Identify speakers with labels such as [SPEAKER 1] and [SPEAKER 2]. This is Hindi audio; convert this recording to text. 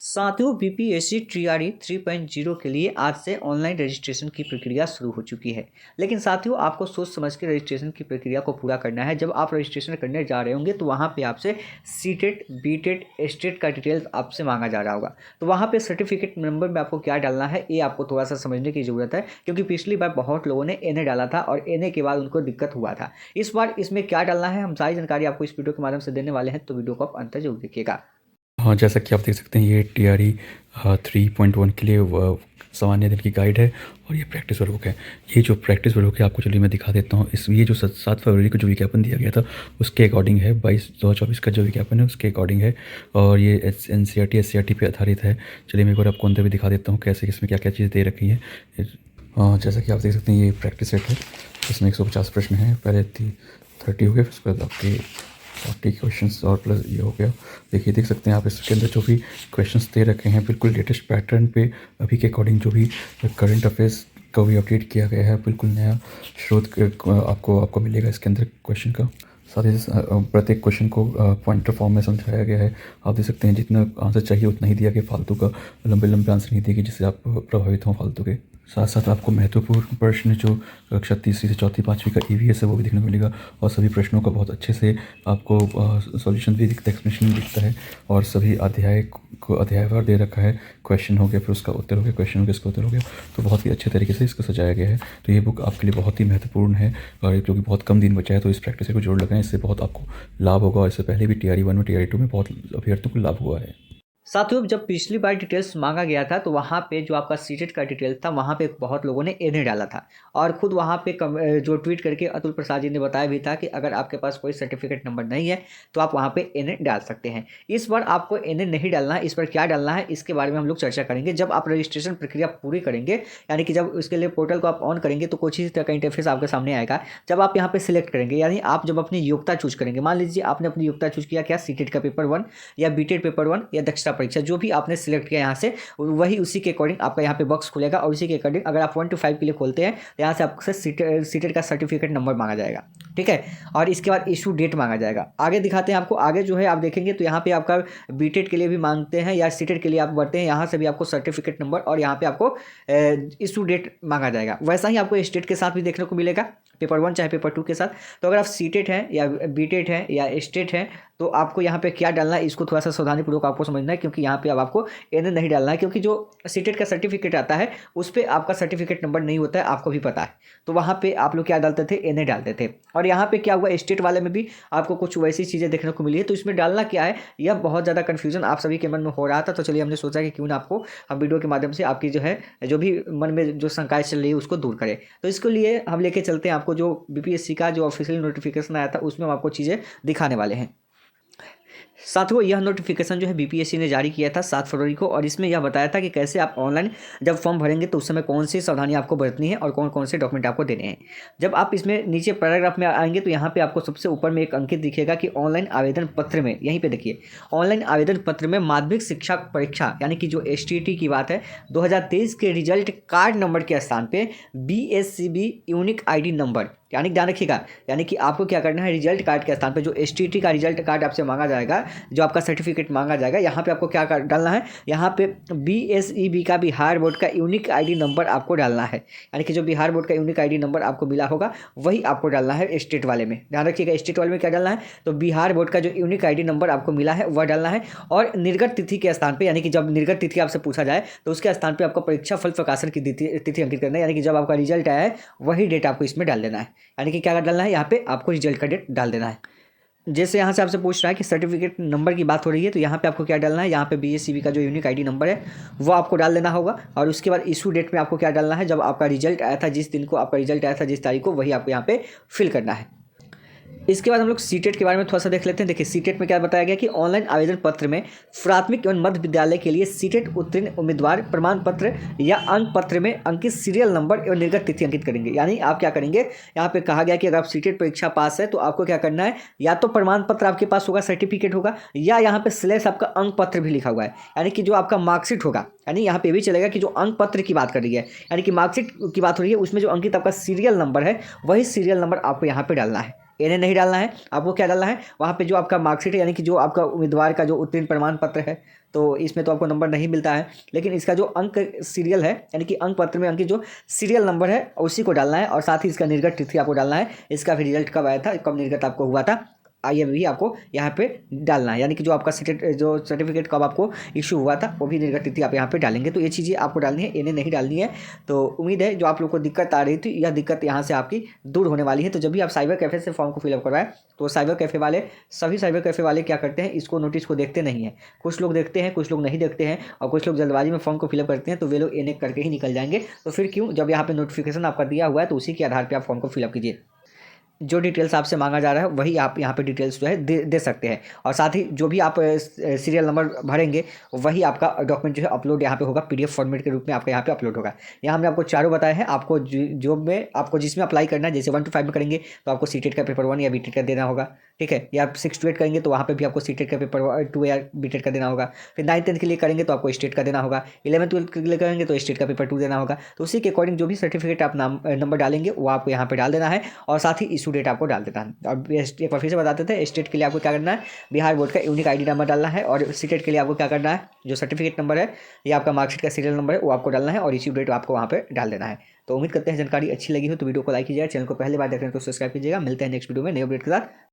[SPEAKER 1] साथियों, बीपीएससी टीआरई 3.0 के लिए आज से ऑनलाइन रजिस्ट्रेशन की प्रक्रिया शुरू हो चुकी है। लेकिन साथियों, आपको सोच समझ के रजिस्ट्रेशन की प्रक्रिया को पूरा करना है। जब आप रजिस्ट्रेशन करने जा रहे होंगे तो वहाँ पे आपसे सीटेट, बीटेट, स्टेट का डिटेल्स आपसे मांगा जा रहा होगा। तो वहाँ पे सर्टिफिकेट नंबर में आपको क्या डालना है, ये आपको थोड़ा सा समझने की ज़रूरत है, क्योंकि पिछली बार बहुत लोगों ने एनए डाला था और एनए के बाद उनको दिक्कत हुआ था। इस बार इसमें क्या डालना है, हम सारी जानकारी आपको इस वीडियो के माध्यम से देने वाले हैं, तो वीडियो को आप अंत तक जरूर देखिएगा।
[SPEAKER 2] हाँ, जैसा कि आप देख सकते हैं ये टीआरई 3.1 के लिए सामान्य दिन की गाइड है और ये प्रैक्टिस वर्कबुक है। ये जो प्रैक्टिस वर्कबुक है आपको चलिए मैं दिखा देता हूँ। ये जो 7 फरवरी को जो विज्ञापन दिया गया था उसके अकॉर्डिंग है। 22/2024 का जो विज्ञापन है उसके अकॉर्डिंग है और ये एनसीईआरटी पे आधारित है। चलिए मैं एक बार आपको अंदर भी दिखा देता हूँ कैसे इसमें क्या क्या चीज़ें दे रखी हैं। जैसा कि आप देख सकते हैं ये प्रैक्टिस सेट है। इसमें 150 प्रश्न हैं। पहले 30 हो गए, फिर उसके बाद आपके 40 क्वेश्चंस और प्लस ये हो गया। देखिए देख सकते हैं आप इसके अंदर जो भी क्वेश्चंस दे रखे हैं बिल्कुल लेटेस्ट पैटर्न पे अभी के अकॉर्डिंग जो भी करंट अफेयर्स को भी अपडेट किया गया है। बिल्कुल नया स्रोत आपको मिलेगा इसके अंदर क्वेश्चन का। साथ ही प्रत्येक क्वेश्चन को पॉइंटर फॉर्म में समझाया गया है। आप देख सकते हैं जितना आंसर चाहिए उतना ही दिया गया, फालतू का लंबे लंबे आंसर नहीं दिए गए जिससे आप प्रभावित हों फालतू के। साथ साथ आपको महत्वपूर्ण प्रश्न जो कक्षा तीसरी से चौथी पाँचवीं का ईवीएस है वो भी देखने को मिलेगा और सभी प्रश्नों का बहुत अच्छे से आपको सॉल्यूशन भी दिखता है, एक्सप्लेनेशन भी दिखता है और सभी अध्याय को अध्यायवार दे रखा है। क्वेश्चन हो गया, फिर उसका उत्तर हो गया, क्वेश्चन हो गया, इसका उत्तर हो गया। तो बहुत ही अच्छे तरीके से इसको सजाया गया है। तो ये बुक आपके लिए बहुत ही महत्वपूर्ण है और क्योंकि बहुत कम दिन बचा है तो इस प्रैक्टिस को जोड़ लगाएं, इससे बहुत आपको लाभ होगा। और इससे पहले भी टीआरई 1 और टीआरई 2 में बहुत अभ्यर्थियों को लाभ हुआ है।
[SPEAKER 1] साथियों, जब पिछली बार डिटेल्स मांगा गया था तो वहाँ पे जो आपका सीटेट का डिटेल था वहाँ पे बहुत लोगों ने एनए डाला था और खुद वहाँ पे जो ट्वीट करके अतुल प्रसाद जी ने बताया भी था कि अगर आपके पास कोई सर्टिफिकेट नंबर नहीं है तो आप वहाँ पे एनए डाल सकते हैं। इस बार आपको एनए नहीं डालना है। इस पर क्या डालना है इसके बारे में हम लोग चर्चा करेंगे जब आप रजिस्ट्रेशन प्रक्रिया पूरी करेंगे, यानी कि जब उसके लिए पोर्टल को आप ऑन करेंगे तो कुछ इसी तरह का इंटरफेस आपके सामने आएगा। जब आप यहाँ पे सिलेक्ट करेंगे, यानी आप जब अपनी योग्यता चूज करेंगे, मान लीजिए आपने अपनी योग्यता चूज किया क्या, सीटेट का पेपर 1 या बीटेट पेपर 1 या दक्षता परीक्षा, जो भी आपने सिलेक्ट किया यहाँ से वही उसी के अकॉर्डिंग आपका यहाँ पे बॉक्स खुलेगा और उसी के अकॉर्डिंग अगर आप 1 to 5 के लिए खोलते हैं तो यहाँ से आपसे सीटेट का सर्टिफिकेट नंबर मांगा जाएगा, ठीक है। और इसके बाद इशू डेट मांगा जाएगा। आगे दिखाते हैं आपको। आगे जो है आप देखेंगे तो यहाँ पे आपका बीटेट के लिए भी मांगते हैं या सीटेट के लिए आप बढ़ते हैं, यहाँ से भी आपको सर्टिफिकेट नंबर और यहाँ पे आपको इशू डेट मांगा जाएगा। वैसा ही आपको स्टेट के साथ भी देखने को मिलेगा, पेपर 1 चाहे पेपर 2 के साथ। तो अगर आप सीटेट हैं या बीटेट हैं या स्टेट हैं तो आपको यहाँ पे क्या डालना है इसको थोड़ा सा सावधानीपूर्वक आपको समझना है, क्योंकि यहाँ पे अब आपको एनए नहीं डालना है, क्योंकि जो सीटेट का सर्टिफिकेट आता है उस पर आपका सर्टिफिकेट नंबर नहीं होता है, आपको भी पता है। तो वहाँ पे आप लोग क्या डालते थे, एनए डालते थे। और यहाँ पे क्या हुआ, स्टेट वाले में भी आपको कुछ वैसी चीज़ें देखने को मिली है। तो इसमें डालना क्या है, यह बहुत ज़्यादा कन्फ्यूजन आप सभी के मन में हो रहा था। तो चलिए हमने सोचा कि क्यों ना आपको हम वीडियो के माध्यम से आपकी जो है जो भी मन में जो शंकाएं चल रही है उसको दूर करें। तो इसके लिए हम लेके चलते हैं आपको जो बीपीएससी का जो ऑफिशियल नोटिफिकेशन आया था उसमें हम आपको चीज़ें दिखाने वाले हैं। साथियों, यह नोटिफिकेशन जो है बीपीएससी ने जारी किया था 7 फरवरी को और इसमें यह बताया था कि कैसे आप ऑनलाइन जब फॉर्म भरेंगे तो उस समय कौन सी सावधानी आपको बरतनी है और कौन कौन से डॉक्यूमेंट आपको देने हैं। जब आप इसमें नीचे पैराग्राफ में आएंगे तो यहाँ पे आपको सबसे ऊपर में एक अंकित दिखेगा कि ऑनलाइन आवेदन पत्र में, यहीं पे देखिए ऑनलाइन आवेदन पत्र में माध्यमिक शिक्षा परीक्षा यानी कि जो एसटीईटी की बात है 2023 के रिजल्ट कार्ड नंबर के स्थान पे बीएससीबी यूनिक आईडी नंबर, यानी ध्यान रखिएगा, यानी कि आपको क्या करना है, रिजल्ट कार्ड के स्थान पे जो एसटीईटी का रिजल्ट कार्ड आपसे मांगा जाएगा, जो आपका सर्टिफिकेट मांगा जाएगा, यहाँ पे आपको क्या डालना है, यहाँ पे बीएसईबी का बिहार बोर्ड का यूनिक आईडी नंबर आपको डालना है। यानी कि जो बिहार बोर्ड का यूनिक आईडी नंबर आपको मिला होगा वही आपको डालना है स्टेट वाले में। ध्यान रखिएगा, स्टेट वाले में क्या डालना है, तो बिहार बोर्ड का जो यूनिक आईडी नंबर आपको मिला है वह डालना है। और निर्गत तिथि के स्थान पर, यानी कि जब निर्गत तिथि आपसे पूछा जाए तो उसके स्थान पर आपको परीक्षा फल प्रकाशन की तिथि अंकित करना है, यानी कि जब आपका रिजल्ट आया है वही डेट आपको इसमें डाल देना है। यानी कि क्या डालना है, यहाँ पे आपको रिजल्ट का डेट डाल देना है। जैसे यहाँ से आपसे पूछ रहा है कि सर्टिफिकेट नंबर की बात हो रही है तो यहाँ पे आपको क्या डालना है, यहाँ पे बीएससीबी का जो यूनिक आईडी नंबर है वो आपको डाल देना होगा। और उसके बाद इशू डेट में आपको क्या डालना है, जब आपका रिजल्ट आया था, जिस दिन को आपका रिजल्ट आया था, जिस तारीख को, वही आपको यहाँ पे फिल करना है। इसके बाद हम लोग सीटेट के बारे में थोड़ा सा देख लेते हैं। देखिए सीटेट में क्या बताया गया कि ऑनलाइन आवेदन पत्र में प्राथमिक एवं मध्य विद्यालय के लिए सीटेट उत्तीर्ण उम्मीदवार प्रमाण पत्र या अंक पत्र में अंकित सीरियल नंबर एवं निर्गत तिथि अंकित करेंगे। यानी आप क्या करेंगे, यहाँ पे कहा गया कि अगर आप सीटेट परीक्षा पास है तो आपको क्या करना है, या तो प्रमाण पत्र आपके पास होगा, सर्टिफिकेट होगा, या यहाँ पे स्लैश आपका अंक पत्र भी लिखा हुआ है, यानी कि जो आपका मार्कशीट होगा। यानी यहाँ पे भी चलेगा कि जो अंक पत्र की बात कर रही है, यानी कि मार्कशीट की बात हो रही है, उसमें जो अंकित आपका सीरियल नंबर है वही सीरियल नंबर आपको यहाँ पे डालना है। एनए नहीं डालना है, आपको क्या डालना है वहाँ पे जो आपका मार्कशीट है, यानी कि जो आपका उम्मीदवार का जो उत्तीर्ण प्रमाण पत्र है, तो इसमें तो आपको नंबर नहीं मिलता है, लेकिन इसका जो अंक सीरियल है, यानी कि अंक पत्र में अंकित जो सीरियल नंबर है उसी को डालना है, और साथ ही इसका निर्गत तिथि आपको डालना है, इसका भी रिजल्ट कब आया था, कब निर्गत आपको हुआ था, ये भी आपको यहाँ पे डालना है, यानी कि जो आपका जो सर्टिफिकेट कब आपको इशू हुआ था वो भी निर्गत तिथि आप यहाँ पे डालेंगे। तो ये चीज़ें आपको डालनी है, इन्हें नहीं डालनी है। तो उम्मीद है जो आप लोग को दिक्कत आ रही थी, यह दिक्कत यहाँ से आपकी दूर होने वाली है। तो जब भी आप साइबर कैफ़े से फॉर्म को फिलअप करवाएं, तो साइबर कैफ़े वाले, सभी साइबर कैफ़े वाले क्या करते हैं, इसको नोटिस को देखते नहीं हैं। कुछ लोग देखते हैं, कुछ लोग नहीं देखते हैं, और कुछ लोग जल्दबाजी में फॉर्म को फिलअप करते हैं, तो वे लोग इन्हें करके ही निकल जाएंगे। तो फिर क्यों, जब यहाँ पे नोटिफिकेशन आपका दिया हुआ है तो उसी के आधार पर आप फॉर्म को फिलअप कीजिए। जो डिटेल्स आपसे मांगा जा रहा है वही आप यहाँ पे डिटेल्स जो है दे सकते हैं, और साथ ही जो भी आप सीरियल नंबर भरेंगे वही आपका डॉक्यूमेंट जो है अपलोड यहाँ पे होगा, पीडीएफ फॉर्मेट के रूप में आपका यहाँ पे अपलोड होगा। यहाँ हमने आपको चारों बताए हैं। आपको जॉब में आपको जिसमें अप्लाई करना है, जैसे 1 to 5 में करेंगे तो आपको सीटेट का पेपर 1 या बीटेट का देना होगा, ठीक है, या 6 to 8 करेंगे तो वहाँ पे भी आपको सीटेट का पेपर 2 या बीटेट का देना होगा। फिर 9th 10th के लिए करेंगे तो आपको स्टेट का देना होगा, 11th 12th के लिए करेंगे तो स्टेट का पेपर 2 देना होगा। तो उसी के अकॉर्डिंग जो भी सर्टिफिकेट आप नंबर डालेंगे वो आपको यहाँ पे डाल देना है, और साथ ही इशू डेट आपको डाल देना है। अब एक बार फिर से बता देते हैं, स्टेट के लिए आपको क्या करना है, बिहार बोर्ड का यूनिक आईडी नंबर डालना है, और सीटेट के लिए आपको क्या करना है, जो सर्टिफिकेट नंबर है या आपका मार्कशीट का सीरियल नंबर है वो आपको डालना है, और इश्यू डेट आपको वहाँ पे डाल देना है। तो उम्मीद करते हैं जानकारी अच्छी लगी हो तो वीडियो को लाइक कीजिएगा, चैनल को पहली बार देख रहे हैं तो सब्सक्राइब कीजिएगा। मिलते हैं नेक्स्ट वीडियो में नए अपडेट के साथ।